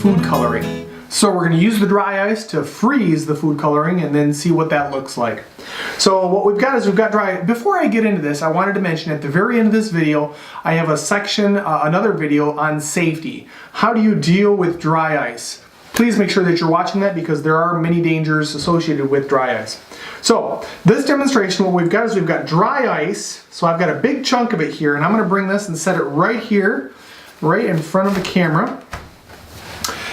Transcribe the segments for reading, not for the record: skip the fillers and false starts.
food coloring. So we're going to use the dry ice to freeze the food coloring and then see what that looks like. So what we've got is we've got dry. Before I get into this, I wanted to mention at the very end of this video, I have a section, another video on safety. How do you deal with dry ice? Please make sure that you're watching that because there are many dangers associated with dry ice. So this demonstration, what we've got is we've got dry ice. So I've got a big chunk of it here, and I'm going to bring this and set it right here, right in front of the camera.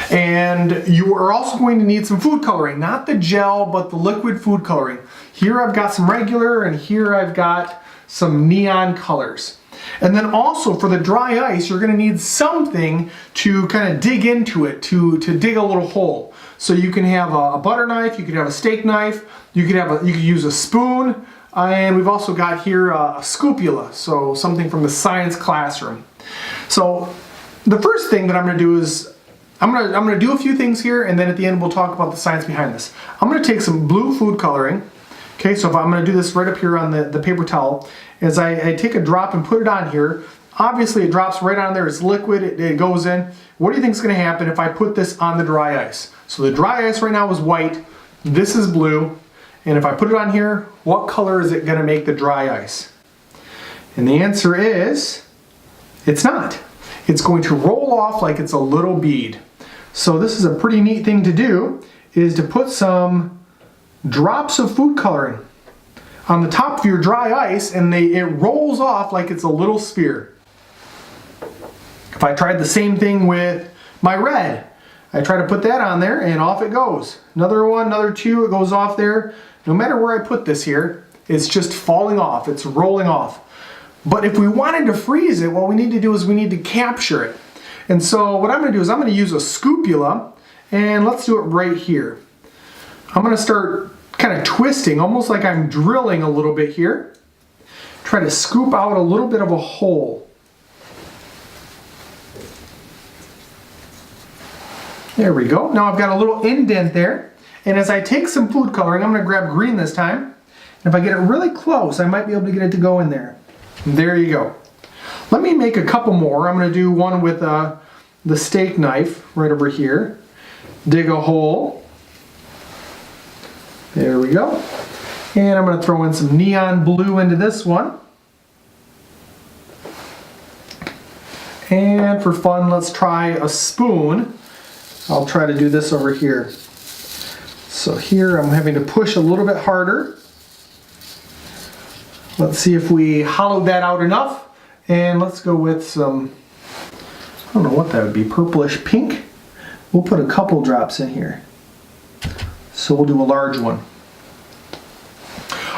And you are also going to need some food coloring, not the gel, but the liquid food coloring. Here I've got some regular, and here I've got some neon colors. And then also for the dry ice, you're going to need something to kind of dig into it, to dig a little hole. So you can have a butter knife, you could have a steak knife, you could use a spoon, and we've also got here a scopula, so something from the science classroom. So the first thing that I'm going to do is I'm going to do a few things here, and then at the end we'll talk about the science behind this. I'm going to take some blue food coloring. Okay, so if I'm going to do this right up here on the paper towel, as I take a drop and put it on here, obviously it drops right on there, it's liquid, it goes in. What do you think is going to happen if I put this on the dry ice? So the dry ice right now is white, this is blue, and if I put it on here, what color is it going to make the dry ice? And the answer is, it's not. It's going to roll off like it's a little bead. So this is a pretty neat thing to do, is to put some drops of food coloring on the top of your dry ice, and it rolls off like it's a little sphere. If I tried the same thing with my red, I try to put that on there and off it goes. Another one, another two, it goes off there. No matter where I put this here, it's just falling off, it's rolling off. But if we wanted to freeze it, what we need to do is we need to capture it. And so what I'm going to do is I'm going to use a scopula, and let's do it right here. I'm going to start kind of twisting, almost like I'm drilling a little bit here. Try to scoop out a little bit of a hole. There we go. Now I've got a little indent there. And as I take some food coloring, I'm going to grab green this time. And if I get it really close, I might be able to get it to go in there. There you go. Let me make a couple more. I'm going to do one with the steak knife right over here. Dig a hole. There we go. And I'm going to throw in some neon blue into this one. And for fun, let's try a spoon. I'll try to do this over here. So here I'm having to push a little bit harder. Let's see if we hollowed that out enough. And let's go with some, I don't know what that would be, purplish pink. We'll put a couple drops in here. So we'll do a large one.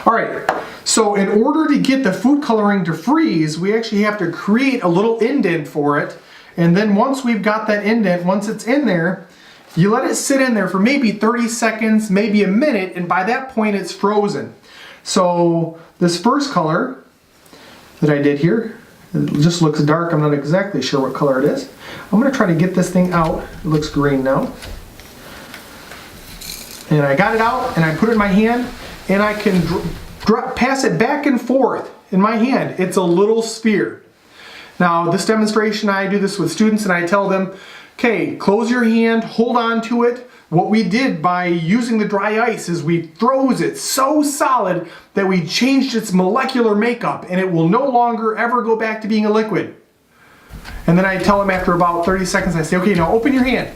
All right, so in order to get the food coloring to freeze, we actually have to create a little indent for it. And then once we've got that indent, once it's in there, you let it sit in there for maybe 30 seconds, maybe a minute, and by that point it's frozen. So this first color that I did here, it just looks dark. I'm not exactly sure what color it is. I'm going to try to get this thing out. It looks green now. And I got it out and I put it in my hand, and I can pass it back and forth in my hand. It's a little sphere. Now this demonstration, I do this with students and I tell them, okay, close your hand, hold on to it. What we did by using the dry ice is we froze it so solid that we changed its molecular makeup, and it will no longer ever go back to being a liquid. And then I tell them after about 30 seconds, I say, okay, now open your hand.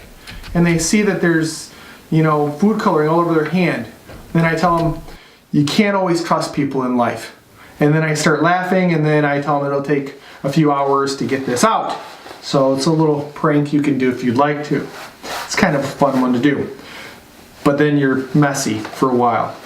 And they see that there's, food coloring all over their hand. Then I tell them, you can't always trust people in life. And then I start laughing, and then I tell them it'll take a few hours to get this out. So it's a little prank you can do if you'd like to. It's kind of a fun one to do. But then you're messy for a while.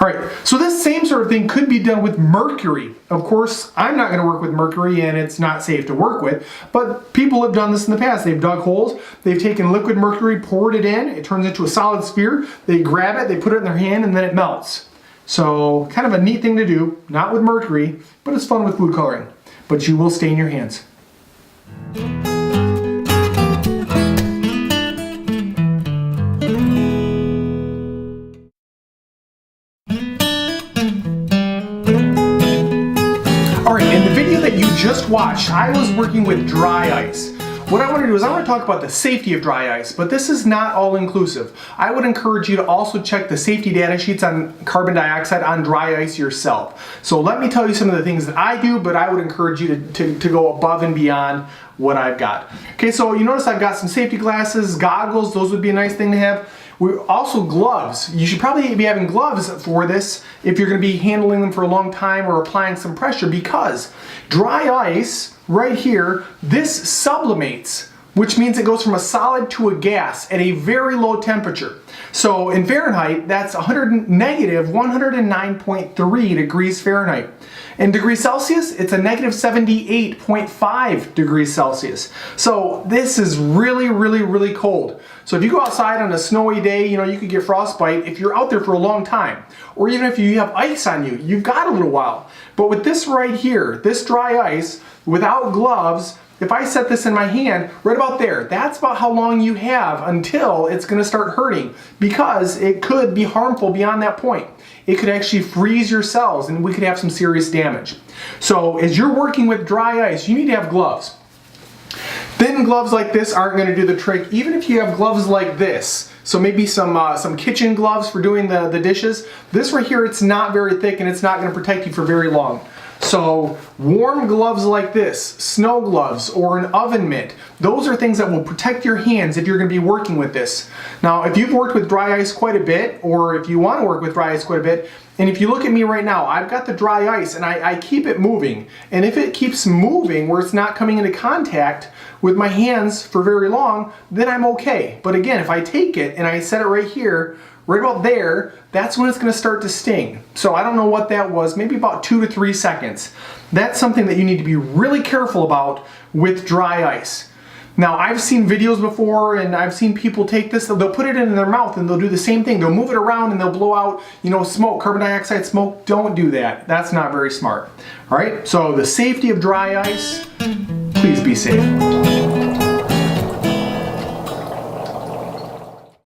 All right, so this same sort of thing could be done with mercury. Of course, I'm not going to work with mercury, and it's not safe to work with, but people have done this in the past. They've dug holes, they've taken liquid mercury, poured it in, it turns into a solid sphere, they grab it, they put it in their hand, and then it melts. So kind of a neat thing to do, not with mercury, but it's fun with food coloring. But you will stain your hands. Alright, in the video that you just watched, I was working with dry ice. what I want to do is I want to talk about the safety of dry ice, but this is not all inclusive. I would encourage you to also check the safety data sheets on carbon dioxide on dry ice yourself. So let me tell you some of the things that I do, but I would encourage you to go above and beyond what I've got. Okay, so you notice I've got some safety glasses, goggles, those would be a nice thing to have. We also gloves. You should probably be having gloves for this if you're going to be handling them for a long time or applying some pressure, because dry ice right here, this sublimates, which means it goes from a solid to a gas at a very low temperature. So in Fahrenheit, that's negative 109.3 degrees Fahrenheit. In degrees Celsius, it's a negative 78.5 degrees Celsius. So this is really, really, really cold. So if you go outside on a snowy day, you know, you could get frostbite if you're out there for a long time. Or even if you have ice on you, you've got a little while. But with this right here, this dry ice, without gloves, if I set this in my hand, right about there, that's about how long you have until it's going to start hurting, because it could be harmful beyond that point. It could actually freeze your cells and we could have some serious damage. So as you're working with dry ice, you need to have gloves. Thin gloves like this aren't going to do the trick, even if you have gloves like this. So maybe some kitchen gloves for doing the dishes. This right here, it's not very thick and it's not going to protect you for very long. So warm gloves like this, snow gloves, or an oven mitt, those are things that will protect your hands if you're going to be working with this. Now, if you've worked with dry ice quite a bit, or if you want to work with dry ice quite a bit, and if you look at me right now, I've got the dry ice and I keep it moving. And if it keeps moving where it's not coming into contact with my hands for very long, then I'm okay. But again, if I take it and I set it right here, right about there, that's when it's going to start to sting. So I don't know what that was, maybe about 2 to 3 seconds. That's something that you need to be really careful about with dry ice. Now, I've seen videos before and I've seen people take this, they'll put it in their mouth and they'll do the same thing. They'll move it around and they'll blow out, you know, smoke, carbon dioxide smoke. Don't do that. That's not very smart. All right, so the safety of dry ice, please be safe.